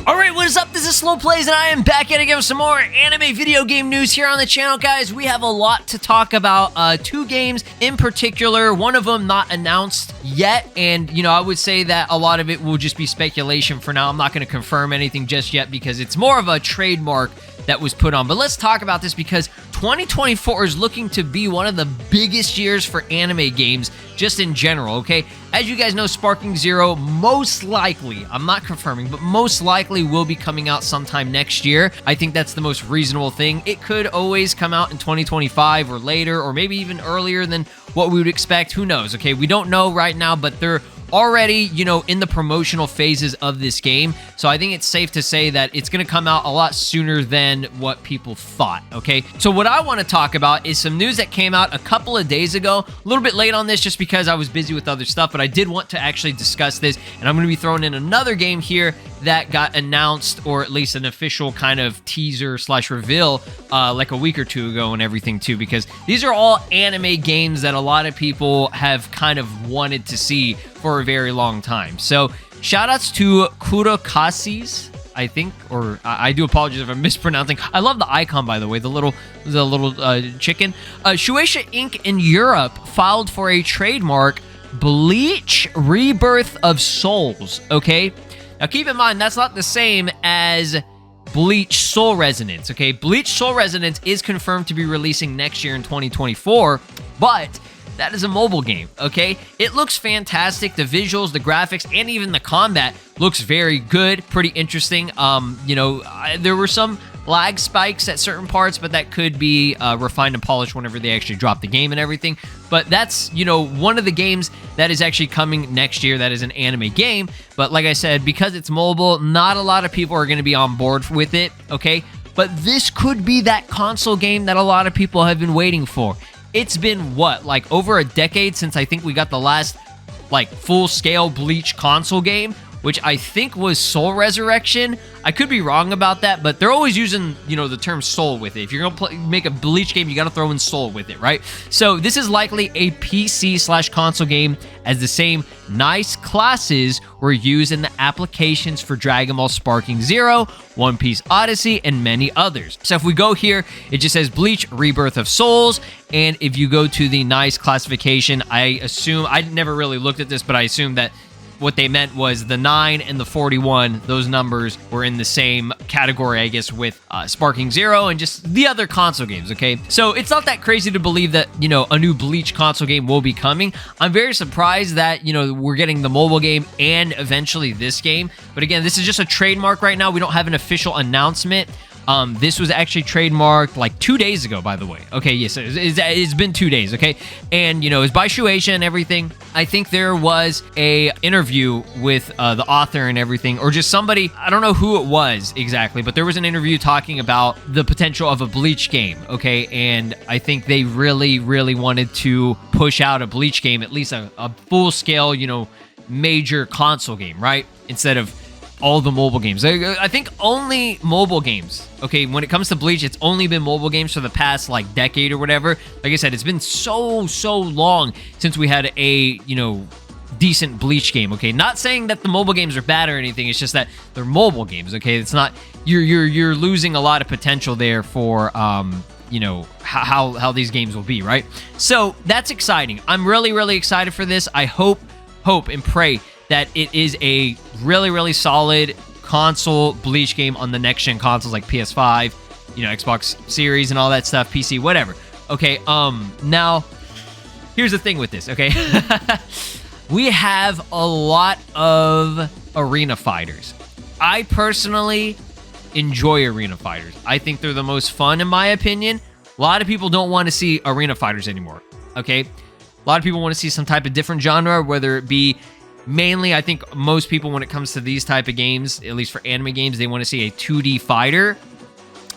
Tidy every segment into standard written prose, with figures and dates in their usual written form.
Alright, what is up? This is SLOplays, and I am back at it again with some more anime video game news here on the channel, guys. We have a lot to talk about. Two games in particular, one of them not announced yet, and, you know, I would say that a lot of it will just be speculation for now. I'm not going to confirm anything just yet because it's more of a trademark that was put on. But let's talk about this because 2024 is looking to be one of the biggest years for anime games just in general, okay? As you guys know, Sparking Zero most likely, I'm not confirming, but most likely will be coming out sometime next year. I think that's the most reasonable thing. It could always come out in 2025 or later, or maybe even earlier than what we would expect. Who knows, okay? We don't know right now, but they're already, you know, in the promotional phases of this game. So I think it's safe to say that it's going to come out a lot sooner than what people thought, okay? So what I want to talk about is some news that came out a couple of days ago. A little bit late on this just because I was busy with other stuff, but I did want to actually discuss this, and I'm going to be throwing in another game here that got announced, or at least an official kind of teaser slash reveal like a week or two ago and everything too, because these are all anime games that a lot of people have kind of wanted to see for a very long time. So shoutouts to Kurokasi's, I think, or I do apologize if I'm mispronouncing. I love the icon, by the way, the little chicken. Shueisha Inc. in Europe filed for a trademark, Bleach Rebirth of Souls, okay? Now, keep in mind, that's not the same as Bleach Soul Resonance, okay? Bleach Soul Resonance is confirmed to be releasing next year in 2024, but that is a mobile game, okay? It looks fantastic. The visuals, the graphics, and even the combat looks very good, pretty interesting. You know, there were some lag spikes at certain parts, but that could be refined and polished whenever they actually drop the game and everything. But that's, you know, one of the games that is actually coming next year that is an anime game. But like I said, because it's mobile, not a lot of people are going to be on board with it, okay? But this could be that console game that a lot of people have been waiting for. It's been, what, like over a decade since I think we got the last, like, full-scale Bleach console game, which I think was Soul Resurrection. I could be wrong about that, but they're always using, you know, the term soul with it. If you're going to make a Bleach game, you got to throw in soul with it, right? So this is likely a PC/console game, as the same nice classes were used in the applications for Dragon Ball Sparking Zero, One Piece Odyssey, and many others. So if we go here, it just says Bleach Rebirth of Souls, and if you go to the nice classification, I assume, I never really looked at this, but I assume that what they meant was the 9 and the 41, those numbers were in the same category, I guess, with Sparking Zero and just the other console games, okay? So it's not that crazy to believe that, you know, a new Bleach console game will be coming. I'm very surprised that, you know, we're getting the mobile game and eventually this game. But again, this is just a trademark right now. We don't have an official announcement. This was actually trademarked like 2 days ago, by the way. Okay, yes, it's been 2 days, okay? And, you know, it's by Shueisha and everything. I think there was a interview with the author and everything, or just somebody, I don't know who it was exactly, but there was an interview talking about the potential of a Bleach game, okay? And I think they really, really wanted to push out a Bleach game, at least a full-scale, you know, major console game, right? Instead of all the mobile games. I think only mobile games, okay, when it comes to Bleach, it's only been mobile games for the past, like, decade or whatever. Like I said, it's been so long since we had a, you know, decent Bleach game, okay? Not saying that the mobile games are bad or anything, it's just that they're mobile games, okay? It's not, you're losing a lot of potential there for, you know, how these games will be, right? So, that's exciting. I'm really excited for this. I hope and pray that it is a really solid console Bleach game on the next-gen consoles like PS5, you know, Xbox Series and all that stuff, PC, whatever. Okay, now, here's the thing with this, okay? We have a lot of arena fighters. I personally enjoy arena fighters. I think they're the most fun, in my opinion. A lot of people don't want to see arena fighters anymore, okay? A lot of people want to see some type of different genre, whether it be mainly, I think most people, when it comes to these type of games, at least for anime games, they want to see a 2D fighter.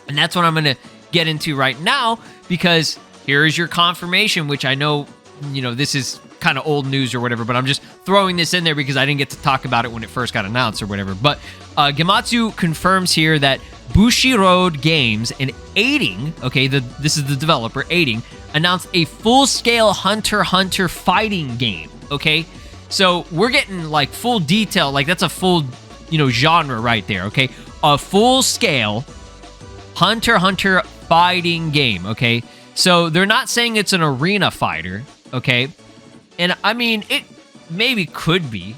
And that's what I'm going to get into right now, because here is your confirmation, which I know, you know, this is kind of old news or whatever, but I'm just throwing this in there because I didn't get to talk about it when it first got announced or whatever. But Gematsu confirms here that Bushiroad Games and Aiding, okay, this is the developer, Aiding, announced a full-scale Hunter x Hunter fighting game, okay? So we're getting like full detail, like that's a full, you know, genre right there, okay? A full scale Hunter x Hunter fighting game, okay? So they're not saying it's an arena fighter, okay? And I mean, it maybe could be,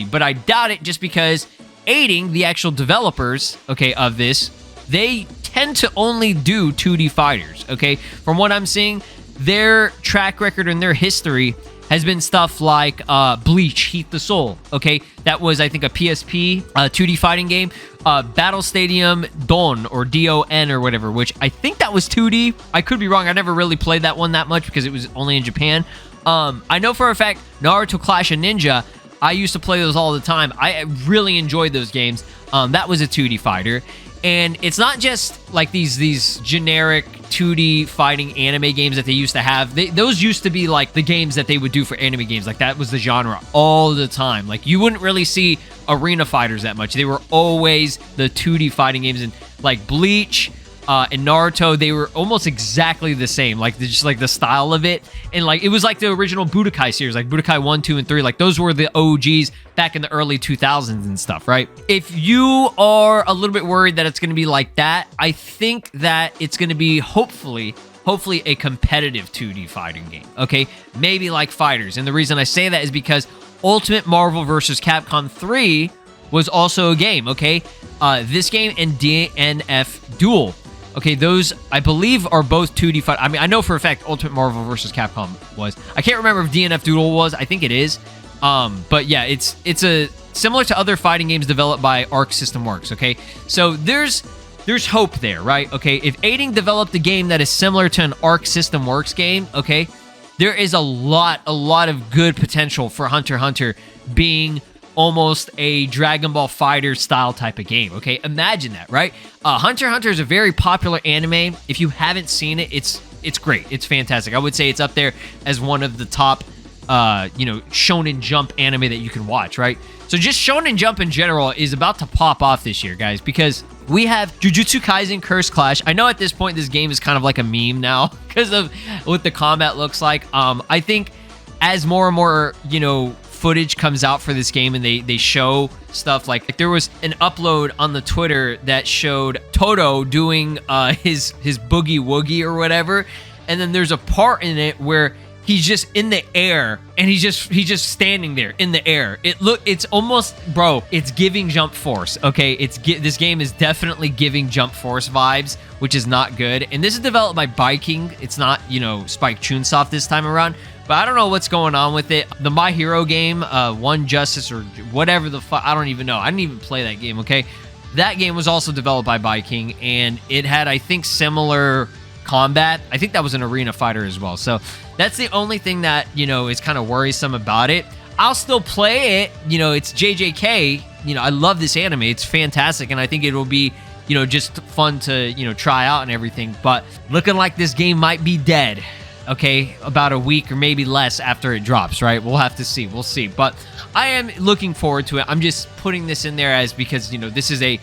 but I doubt it just because aiding the actual developers, okay, of this, they tend to only do 2D fighters, okay? From what I'm seeing, their track record and their history has been stuff like Bleach, Heat the Soul, okay? That was, I think, a PSP 2D fighting game. Battle Stadium Don, or D-O-N or whatever, which I think that was 2D. I could be wrong. I never really played that one that much because it was only in Japan. I know for a fact, Naruto Clash of Ninja, I used to play those all the time. I really enjoyed those games. That was a 2D fighter. And it's not just like these generic 2D fighting anime games that they used to have. Those used to be like the games that they would do for anime games. Like that was the genre all the time. Like you wouldn't really see arena fighters that much. They were always the 2D fighting games. And like Bleach and Naruto, they were almost exactly the same. Like just like the style of it. And like it was like the original Budokai series, like Budokai 1, 2, and 3. Like those were the OGs back in the early 2000s and stuff, right? If you are a little bit worried that it's going to be like that, I think that it's going to be hopefully a competitive 2D fighting game, okay? Maybe like Fighters. And the reason I say that is because Ultimate Marvel vs. Capcom 3 was also a game, okay? This game and DNF Duel. Okay, those, I believe, are both 2D fight. I mean, I know for a fact Ultimate Marvel vs. Capcom was. I can't remember if DNF Duel was. I think it is. But yeah, it's a similar to other fighting games developed by Arc System Works, okay? So there's hope there, right? Okay, if Aiding developed a game that is similar to an Arc System Works game, okay, there is a lot of good potential for Hunter x Hunter being almost a Dragon Ball Fighter style type of game, okay? Imagine that, right? Hunter x Hunter is a very popular anime. If you haven't seen it, it's great. It's fantastic. I would say it's up there as one of the top, you know, Shonen Jump anime that you can watch, right? So just Shonen Jump in general is about to pop off this year, guys, because we have Jujutsu Kaisen Curse Clash. I know at this point this game is kind of like a meme now because of what the combat looks like. I think as more and more, you know, footage comes out for this game and they show stuff like there was an upload on the Twitter that showed Toto doing his boogie woogie or whatever, and then there's a part in it where he's just in the air and he's just standing there in the air. It's almost, bro, it's giving Jump Force, okay? This game is definitely giving Jump Force vibes, which is not good. And this is developed by Biking. It's not, you know, Spike Chunsoft this time around. But I don't know what's going on with it. The My Hero game, One Justice or whatever the fuck, I don't even know. I didn't even play that game, okay? That game was also developed by Biking, and it had, I think, similar combat. I think that was an arena fighter as well. So that's the only thing that, you know, is kind of worrisome about it. I'll still play it. You know, it's JJK. You know, I love this anime. It's fantastic, and I think it will be, you know, just fun to, you know, try out and everything. But looking like this game might be dead. Okay, about a week or maybe less after it drops, right? We'll have to see. We'll see. But I am looking forward to it. I'm just putting this in there as because, you know, this is a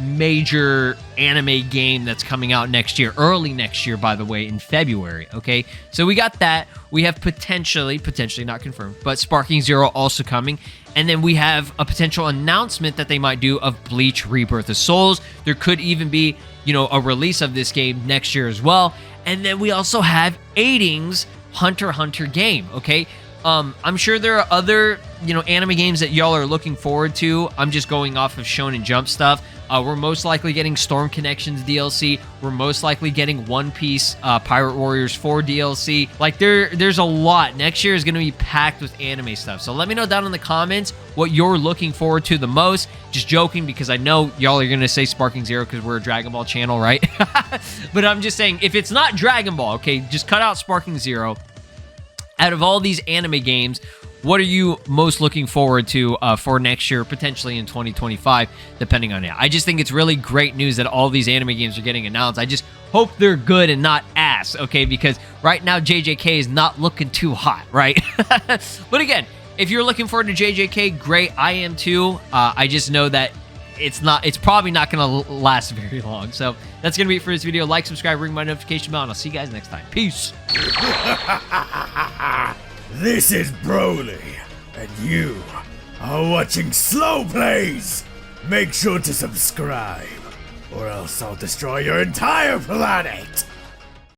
major anime game that's coming out next year, early next year, by the way, in February, okay? So we got that. We have potentially not confirmed, but Sparking Zero also coming. And then we have a potential announcement that they might do of Bleach Rebirth of Souls. There could even be, you know, a release of this game next year as well. And then we also have Aiding's Hunter x Hunter game, okay? I'm sure there are other, you know, anime games that y'all are looking forward to. I'm just going off of Shonen Jump stuff. We're most likely getting Storm Connections DLC. We're most likely getting One Piece Pirate Warriors 4 DLC. Like, there's a lot. Next year is going to be packed with anime stuff. So let me know down in the comments what you're looking forward to the most. Just joking, because I know y'all are going to say Sparking Zero because we're a Dragon Ball channel, right? But I'm just saying, if it's not Dragon Ball, okay, just cut out Sparking Zero. Out of all these anime games, what are you most looking forward to for next year, potentially in 2025, depending on it? I just think it's really great news that all these anime games are getting announced. I just hope they're good and not ass, okay? Because right now, JJK is not looking too hot, right? But again, if you're looking forward to JJK, great. I am too. I just know that it's probably not going to last very long. So that's going to be it for this video. Like, subscribe, ring my notification bell, and I'll see you guys next time. Peace. This is Broly, And you are watching SLOplays. Make sure to subscribe, or else I'll destroy your entire planet.